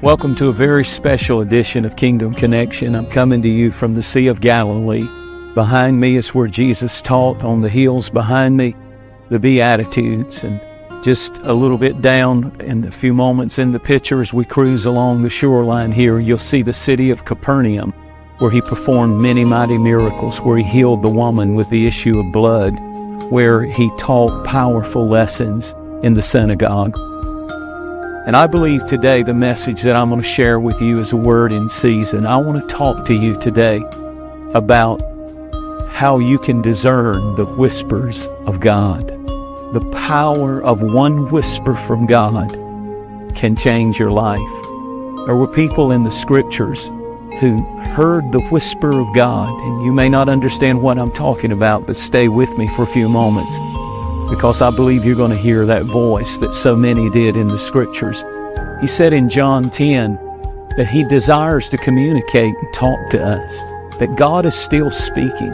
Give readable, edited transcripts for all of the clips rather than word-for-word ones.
Welcome to a very special edition of Kingdom Connection. I'm coming to you from the Sea of Galilee. Behind me is where Jesus taught. On the hills behind me, the Beatitudes. And just a little bit down in a few moments in the picture as we cruise along the shoreline here, you'll see the city of Capernaum, where he performed many mighty miracles, where he healed the woman with the issue of blood, where he taught powerful lessons in the synagogue. And I believe today the message that I'm going to share with you is a word in season. I want to talk to you today about how you can discern the whispers of God. The power of one whisper from God can change your life. There were people in the scriptures who heard the whisper of God, and you may not understand what I'm talking about, but stay with me for a few moments, because I believe you're going to hear that voice that so many did in the scriptures. He said in John 10 that he desires to communicate and talk to us, that God is still speaking.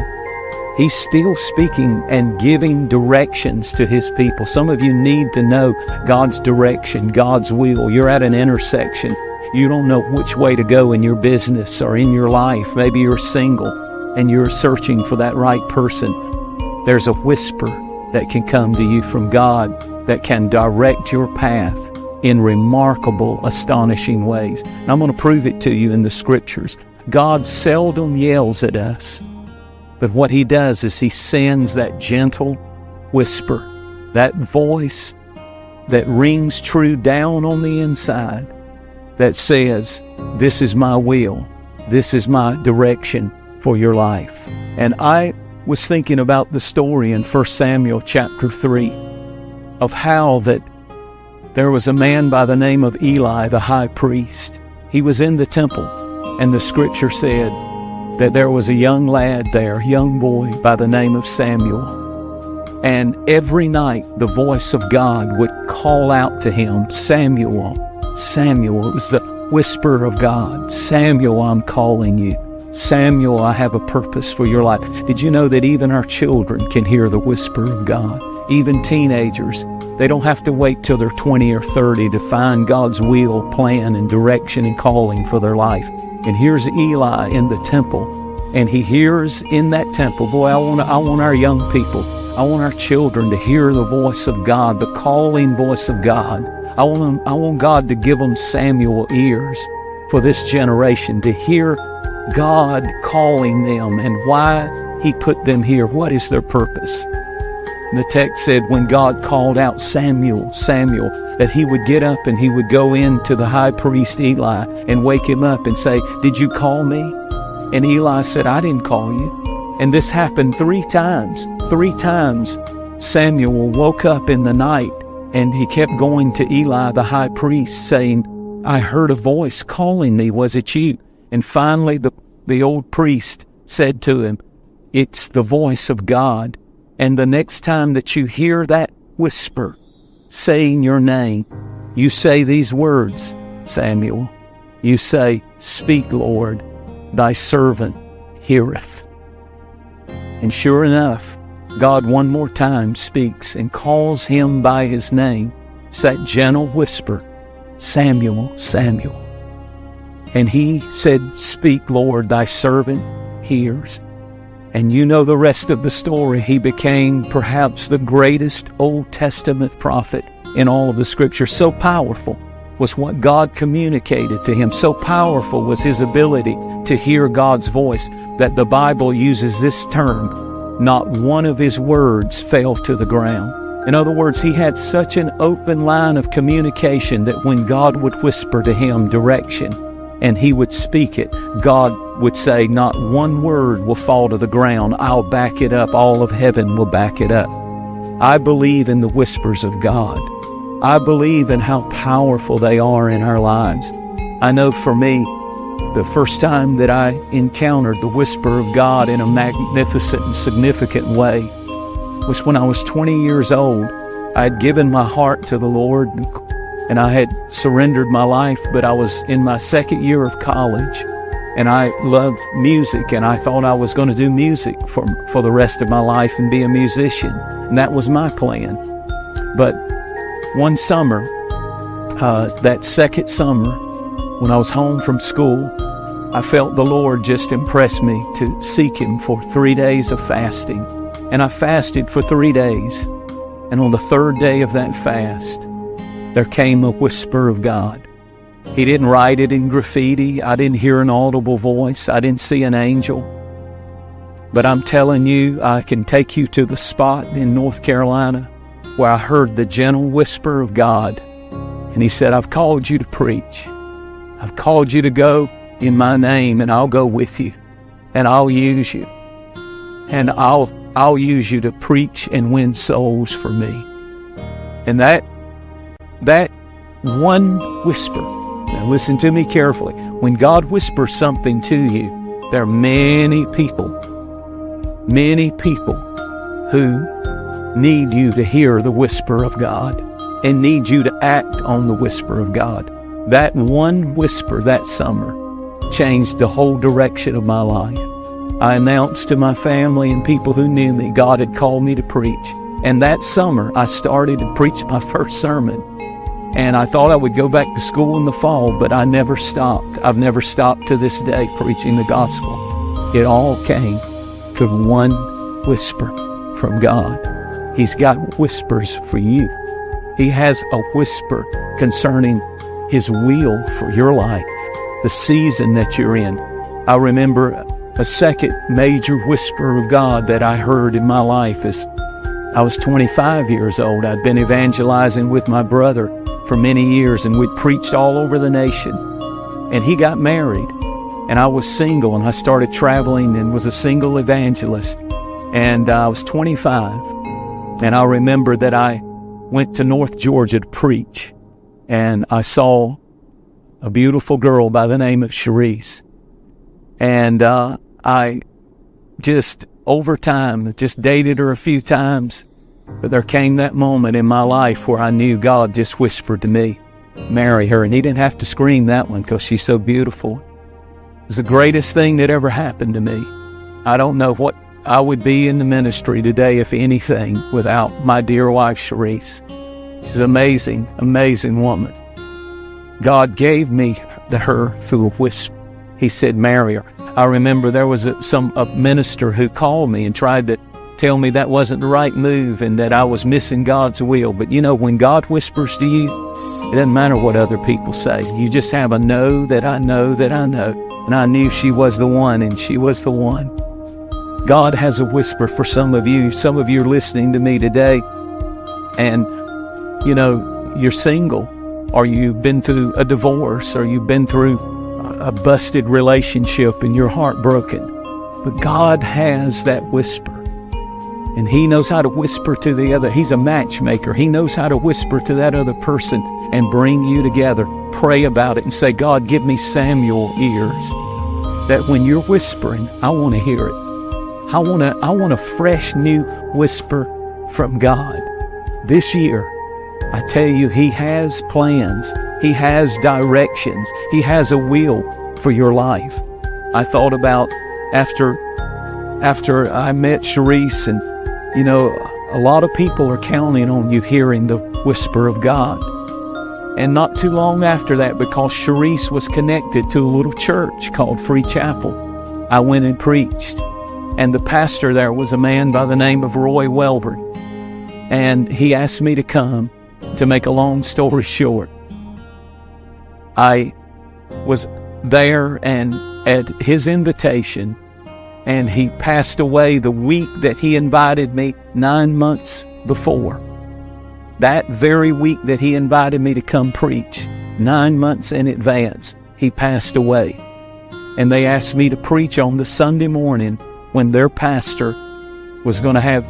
He's still speaking and giving directions to his people. Some of you need to know God's direction, God's will. You're at an intersection. You don't know which way to go in your business or in your life. Maybe you're single and you're searching for that right person. There's a whisper that can come to you from God that can direct your path in remarkable, astonishing ways. And I'm going to prove it to you in the scriptures. God seldom yells at us, but what he does is he sends that gentle whisper, that voice that rings true down on the inside, that says, this is my will, this is my direction for your life. And I was thinking about the story in 1 Samuel chapter 3 of how that there was a man by the name of Eli, the high priest. He was in the temple, and the scripture said that there was a young lad there, young boy by the name of Samuel. And every night the voice of God would call out to him, Samuel, Samuel. It was the whisper of God. Samuel, I'm calling you. Samuel, I have a purpose for your life. Did you know that even our children can hear the whisper of God? Even teenagers, they don't have to wait till they're 20 or 30 to find God's will, plan, and direction and calling for their life. And here's Eli in the temple, and he hears in that temple. Boy, I want our young people, I want our children to hear the voice of God, the calling voice of God. I want God to give them Samuel ears for this generation, to hear God calling them and why he put them here. What is their purpose? And the text said when God called out Samuel, Samuel, that he would get up and he would go into the high priest Eli and wake him up and say, did you call me? And Eli said, I didn't call you. And this happened 3 times. 3 times Samuel woke up in the night and he kept going to Eli, the high priest, saying, I heard a voice calling me. Was it you? And finally, the old priest said to him, it's the voice of God. And the next time that you hear that whisper saying your name, you say these words, Samuel. You say, speak, Lord, thy servant heareth. And sure enough, God one more time speaks and calls him by his name. It's that gentle whisper, Samuel, Samuel. And he said, speak, Lord, thy servant hears. And you know the rest of the story. He became perhaps the greatest Old Testament prophet in all of the scripture. So powerful was what God communicated to him. So powerful was his ability to hear God's voice that the Bible uses this term, not one of his words fell to the ground. In other words, he had such an open line of communication that when God would whisper to him direction and he would speak it, God would say, not one word will fall to the ground. I'll back it up. All of heaven will back it up. I believe in the whispers of God. I believe in how powerful they are in our lives. I know for me, the first time that I encountered the whisper of God in a magnificent and significant way was when I was 20 years old. I had given my heart to the Lord and I had surrendered my life, but I was in my second year of college and I loved music and I thought I was going to do music for the rest of my life and be a musician. And that was my plan. But one summer, that second summer, when I was home from school, I felt the Lord just impress me to seek Him for 3 days of fasting. And I fasted for 3 days. And on the third day of that fast, there came a whisper of God. He didn't write it in graffiti. I didn't hear an audible voice. I didn't see an angel. But I'm telling you, I can take you to the spot in North Carolina where I heard the gentle whisper of God. And He said, I've called you to preach. I've called you to go in my name, and I'll go with you. And I'll use you. And I'll use you to preach and win souls for me. And that one whisper, now listen to me carefully. When God whispers something to you, there are many people who need you to hear the whisper of God and need you to act on the whisper of God. That one whisper that summer changed the whole direction of my life. I announced to my family and people who knew me, God had called me to preach. And that summer, I started to preach my first sermon. And I thought I would go back to school in the fall, but I never stopped. I've never stopped to this day preaching the gospel. It all came to one whisper from God. He's got whispers for you. He has a whisper concerning His will for your life, the season that you're in. I remember a second major whisper of God that I heard in my life is I was 25 years old. I'd been evangelizing with my brother for many years, and we'd preached all over the nation. And he got married, and I was single, and I started traveling and was a single evangelist. And I was 25, and I remember that I went to North Georgia to preach, and I saw a beautiful girl by the name of Sharice. And I just, over time, just dated her a few times. But there came that moment in my life where I knew God just whispered to me, marry her. And He didn't have to scream that one because she's so beautiful. It was the greatest thing that ever happened to me. I don't know what I would be in the ministry today, if anything, without my dear wife, Sharice. She's an amazing, amazing woman. God gave me her through a whisper. He said, marry her. I remember there was a minister who called me and tried to tell me that wasn't the right move and that I was missing God's will. But you know, when God whispers to you, it doesn't matter what other people say. You just have a know that I know that I know. And I knew she was the one, and she was the one. God has a whisper for some of you. Some of you are listening to me today, and you know, you're single, or you've been through a divorce, or you've been through a busted relationship and you're heartbroken. But God has that whisper. And He knows how to whisper to the other. He's a matchmaker. He knows how to whisper to that other person and bring you together. Pray about it and say, God, give me Samuel ears, that when you're whispering, I want to hear it. I want a fresh new whisper from God. This year, I tell you, He has plans. He has directions. He has a will for your life. I thought about after I met Sharice, and you know, a lot of people are counting on you hearing the whisper of God. And not too long after that, because Sharice was connected to a little church called Free Chapel, I went and preached. And the pastor there was a man by the name of Roy Welburn. And he asked me to come. To make a long story short, I was there and at his invitation, and he passed away the week that he invited me 9 months before. That very week that he invited me to come preach, 9 months in advance, he passed away. And they asked me to preach on the Sunday morning when their pastor was going to have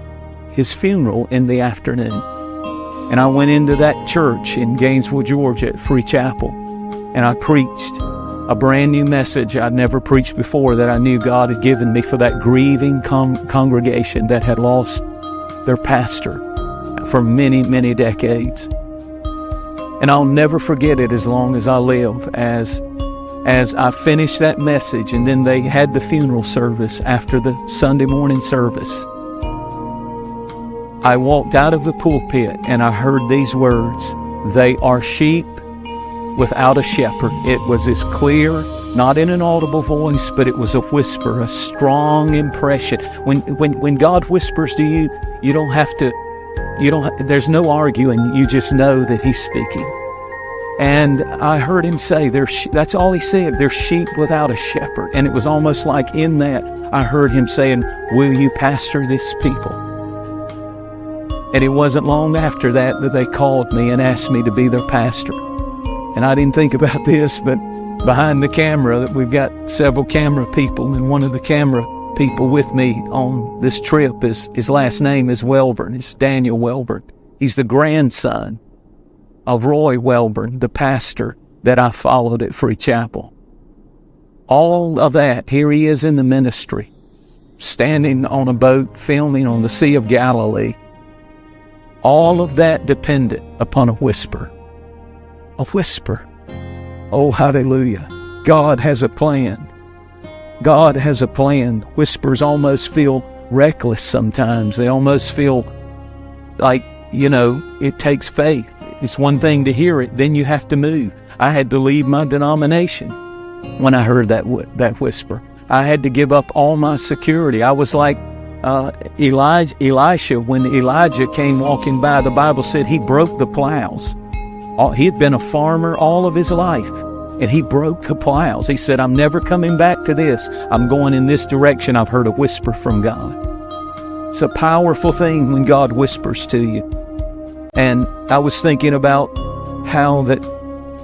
his funeral in the afternoon. And I went into that church in Gainesville, Georgia at Free Chapel, and I preached a brand new message I'd never preached before that I knew God had given me for that grieving congregation that had lost their pastor for many, many decades. And I'll never forget it as long as I live, as I finished that message, and then they had the funeral service after the Sunday morning service. I walked out of the pulpit and I heard these words, "They are sheep without a shepherd. It was as clear, not in an audible voice, but it was a whisper, a strong impression. When God whispers to you, there's no arguing. You just know that He's speaking. And I heard Him say, that's all He said, "They're sheep without a shepherd." And it was almost like in that, I heard Him saying, "Will you pastor this people?" And it wasn't long after that they called me and asked me to be their pastor. And I didn't think about this, but behind the camera, that we've got several camera people, and one of the camera people with me on this trip, his last name is Welburn. It's Daniel Welburn. He's the grandson of Roy Welburn, the pastor that I followed at Free Chapel. All of that, here he is in the ministry, standing on a boat, filming on the Sea of Galilee. All of that dependent upon a whisper. A whisper. Oh, hallelujah. God has a plan. God has a plan. Whispers almost feel reckless sometimes. They almost feel like, it takes faith. It's one thing to hear it, then you have to move. I had to leave my denomination when I heard that whisper. I had to give up all my security. I was like Elisha, when Elijah came walking by, the Bible said he broke the plows. He had been a farmer all of his life, and he broke the plows. He said, "I'm never coming back to this. I'm going in this direction. I've heard a whisper from God." It's a powerful thing when God whispers to you. And I was thinking about how that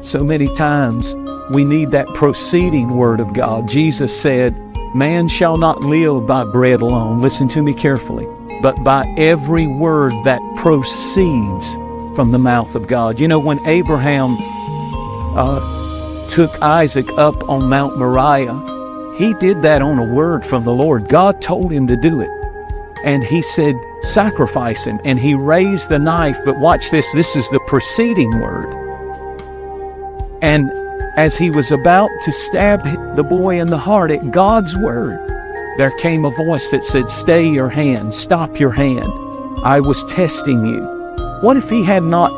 so many times we need that proceeding word of God. Jesus said, "Man shall not live by bread alone," listen to me carefully, "but by every word that proceeds from the mouth of God." When Abraham took Isaac up on Mount Moriah, he did that on a word from the Lord. God told him to do it. And He said, "Sacrifice him." And he raised the knife, but watch this. This is the preceding word. And as he was about to stab the boy in the heart at God's word, there came a voice that said, "Stay your hand, stop your hand. I was testing you." What if he had not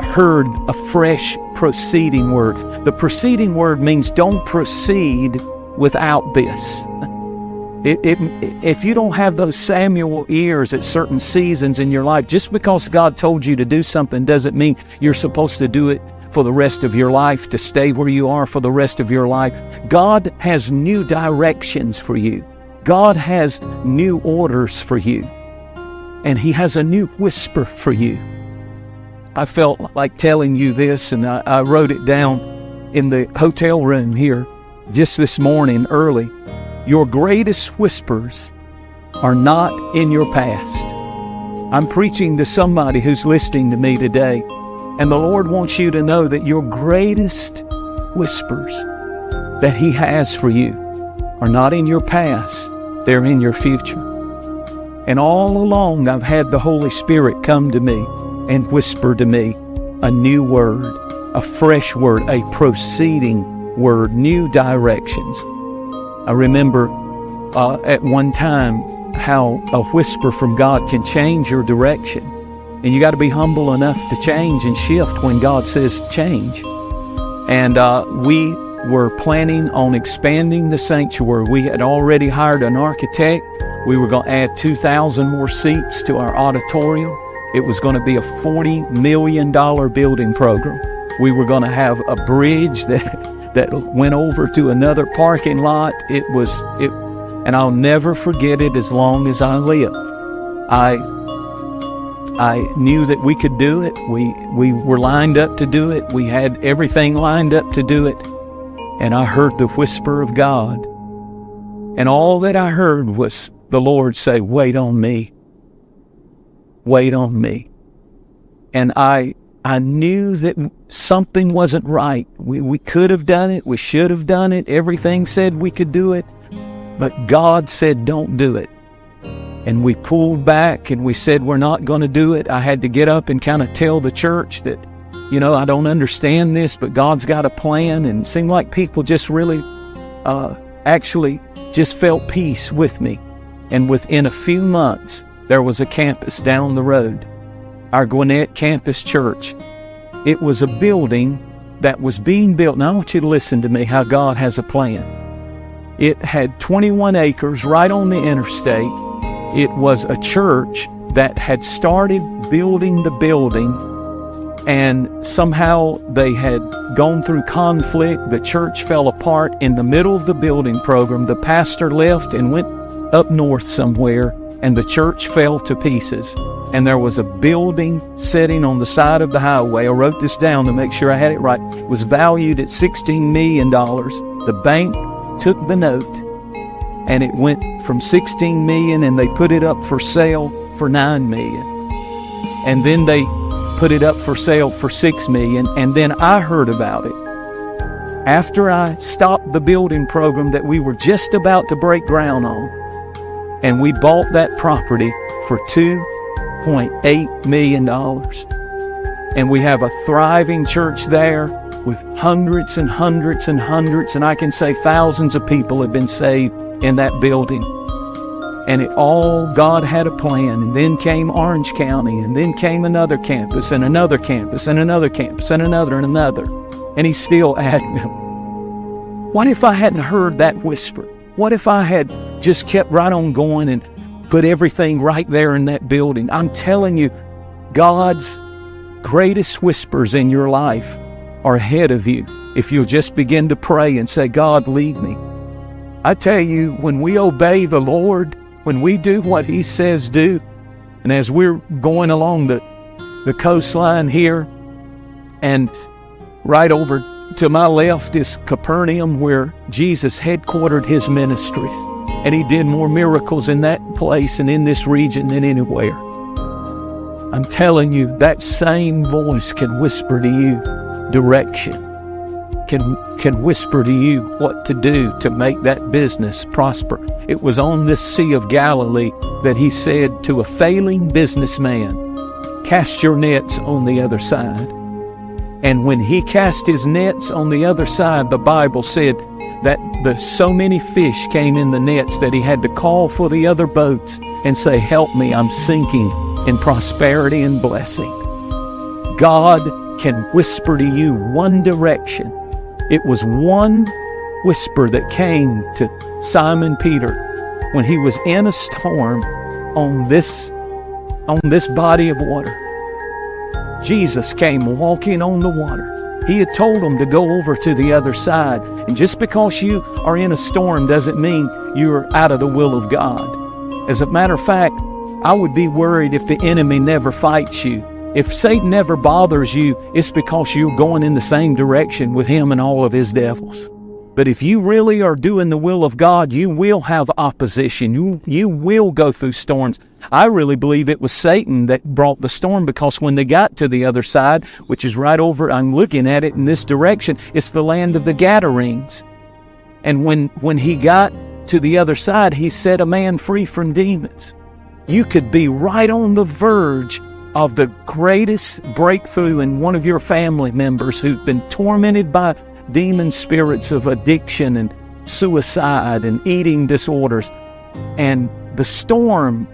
heard a fresh proceeding word? The preceding word means don't proceed without this. If you don't have those Samuel ears at certain seasons in your life, just because God told you to do something doesn't mean you're supposed to do it for the rest of your life, to stay where you are for the rest of your life. God has new directions for you. God has new orders for you. And He has a new whisper for you. I felt like telling you this, and I wrote it down in the hotel room here just this morning early. Your greatest whispers are not in your past. I'm preaching to somebody who's listening to me today, and the Lord wants you to know that your greatest whispers that He has for you are not in your past, they're in your future. And all along I've had the Holy Spirit come to me and whisper to me a new word, a fresh word, a proceeding word, new directions. I remember at one time how a whisper from God can change your direction. And you got to be humble enough to change and shift when God says change. And we were planning on expanding the sanctuary. We had already hired an architect. We were going to add 2,000 more seats to our auditorium. It was going to be a $40 million building program. We were going to have a bridge that went over to another parking lot. And I'll never forget it as long as I live. I knew that we could do it. We were lined up to do it. We had everything lined up to do it. And I heard the whisper of God. And all that I heard was the Lord say, "Wait on me. Wait on me." And I knew that something wasn't right. We could have done it. We should have done it. Everything said we could do it. But God said, "Don't do it." And we pulled back and we said, "We're not going to do it." I had to get up and kind of tell the church that, I don't understand this, but God's got a plan. And it seemed like people just really actually just felt peace with me. And within a few months, there was a campus down the road, our Gwinnett Campus Church. It was a building that was being built. Now I want you to listen to me, how God has a plan. It had 21 acres right on the interstate. It was a church that had started building the building, and somehow they had gone through conflict. The church fell apart in the middle of the building program. The pastor left and went up north somewhere, and the church fell to pieces. And there was a building sitting on the side of the highway. I wrote this down to make sure I had it right. It was valued at $16 million. The bank took the note, and it went from $16 million, and they put it up for sale for $9 million. And then they put it up for sale for $6 million, and then I heard about it after I stopped the building program that we were just about to break ground on. And we bought that property for $2.8 million. And we have a thriving church there with hundreds and hundreds and hundreds, and I can say thousands of people have been saved in that building. And it all, God had a plan. And then came Orange County, and then came another campus, and another campus, and another campus, and another, and another. And He's still adding them. What if I hadn't heard that whisper? What if I had just kept right on going and put everything right there in that building? I'm telling you, God's greatest whispers in your life are ahead of you if you'll just begin to pray and say, God, lead me. I tell you, when we obey the Lord, when we do what He says do, and as we're going along the coastline here, and right over to my left is Capernaum, where Jesus headquartered His ministry, and He did more miracles in that place and in this region than anywhere. I'm telling you, that same voice can whisper to you direction, can whisper to you what to do to make that business prosper. It was on this Sea of Galilee that He said to a failing businessman, cast your nets on the other side. And when he cast his nets on the other side, the Bible said that so many fish came in the nets that he had to call for the other boats and say, help me, I'm sinking in prosperity and blessing. God can whisper to you one direction. It was one whisper that came to Simon Peter when he was in a storm on this body of water. Jesus came walking on the water. He had told him to go over to the other side. And just because you are in a storm doesn't mean you're out of the will of God. As a matter of fact, I would be worried if the enemy never fights you. If Satan never bothers you, it's because you're going in the same direction with him and all of his devils. But if you really are doing the will of God, you will have opposition. You will go through storms. I really believe it was Satan that brought the storm, because when they got to the other side, which is right over, I'm looking at it in this direction, it's the land of the Gadarenes. And when he got to the other side, he set a man free from demons. You could be right on the verge of the greatest breakthrough in one of your family members who's been tormented by demon spirits of addiction and suicide and eating disorders. And the storm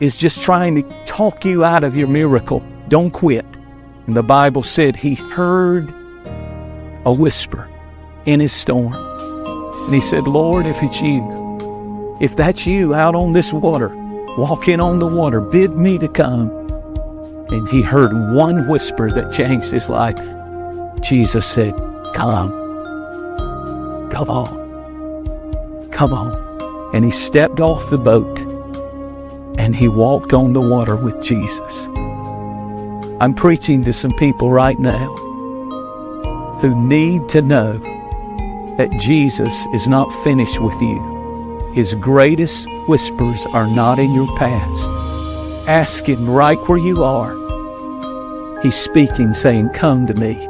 is just trying to talk you out of your miracle. Don't quit. And the Bible said he heard a whisper in his storm. And he said, Lord, if it's you, if that's you out on this water, walking on the water, bid me to come. And he heard one whisper that changed his life. Jesus said, come on. And he stepped off the boat and he walked on the water with Jesus. I'm preaching to some people right now who need to know that Jesus is not finished with you. His greatest whispers are not in your past. Ask Him right where you are. He's speaking, saying, come to me.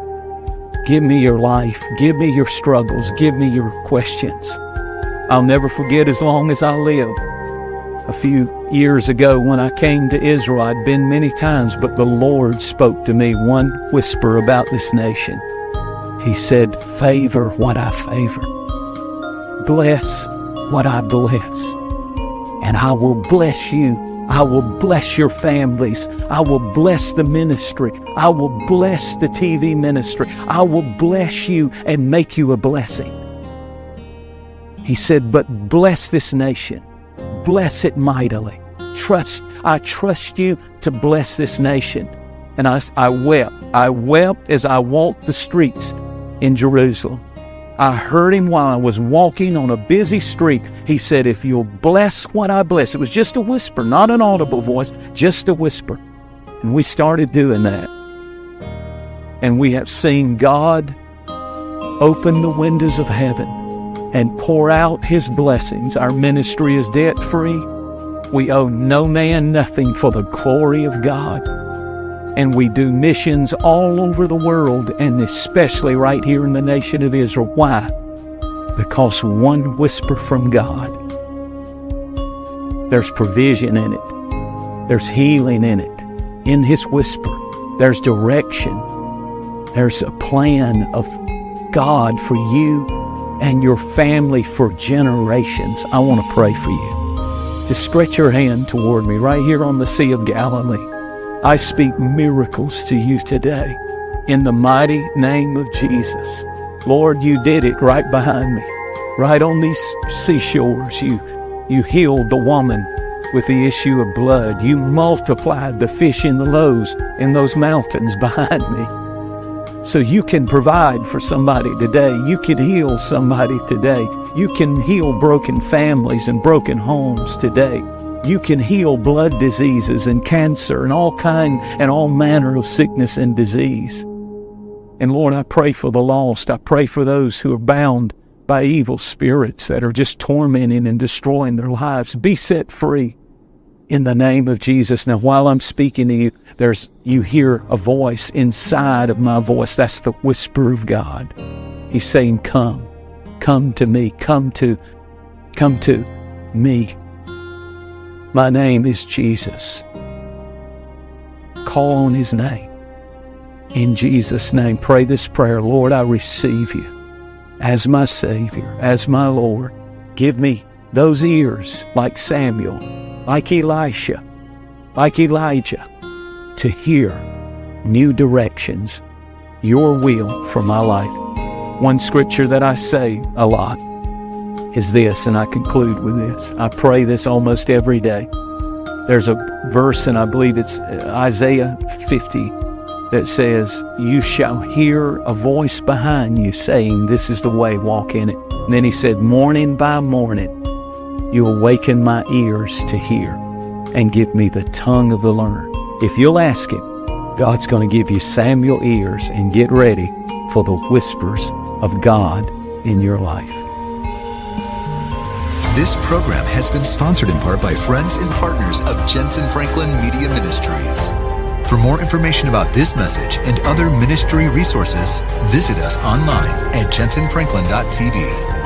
Give me your life. Give me your struggles. Give me your questions. I'll never forget as long as I live. A few years ago when I came to Israel, I'd been many times, but the Lord spoke to me one whisper about this nation. He said, favor what I favor. Bless what I bless. And I will bless you I will bless your families. I will bless the ministry. I will bless the TV ministry. I will bless you and make you a blessing. He said, but bless this nation. Bless it mightily. I trust you to bless this nation. And I wept. I wept as I walked the streets in Jerusalem. I heard him while I was walking on a busy street. He said, if you'll bless what I bless. It was just a whisper, not an audible voice, just a whisper. And we started doing that. And we have seen God open the windows of heaven and pour out His blessings. Our ministry is debt-free. We owe no man nothing for the glory of God. And we do missions all over the world, and especially right here in the nation of Israel. Why? Because one whisper from God. There's provision in it. There's healing in it. In His whisper, there's direction. There's a plan of God for you and your family for generations. I want to pray for you. Just stretch your hand toward me right here on the Sea of Galilee. I speak miracles to you today in the mighty name of Jesus. Lord, you did it right behind me, right on these seashores. You healed the woman with the issue of blood. You multiplied the fish in the loaves in those mountains behind me. So you can provide for somebody today. You can heal somebody today. You can heal broken families and broken homes today. You can heal blood diseases and cancer and all manner of sickness and disease. And Lord, I pray for the lost. I pray for those who are bound by evil spirits that are just tormenting and destroying their lives. Be set free in the name of Jesus. Now, while I'm speaking to you, you hear a voice inside of my voice. That's the whisper of God. He's saying, come to me, come to me. My name is Jesus. Call on His name. In Jesus' name, pray this prayer. Lord, I receive you as my Savior, as my Lord. Give me those ears like Samuel, like Elisha, like Elijah, to hear new directions, your will for my life. One scripture that I say a lot is this, and I conclude with this. I pray this almost every day. There's a verse, and I believe it's Isaiah 50, that says, you shall hear a voice behind you saying, this is the way, walk in it. And then he said, morning by morning, you awaken my ears to hear and give me the tongue of the learned. If you'll ask Him, God's going to give you Samuel ears, and get ready for the whispers of God in your life. This program has been sponsored in part by friends and partners of Jentezen Franklin Media Ministries. For more information about this message and other ministry resources, visit us online at jentezenfranklin.tv.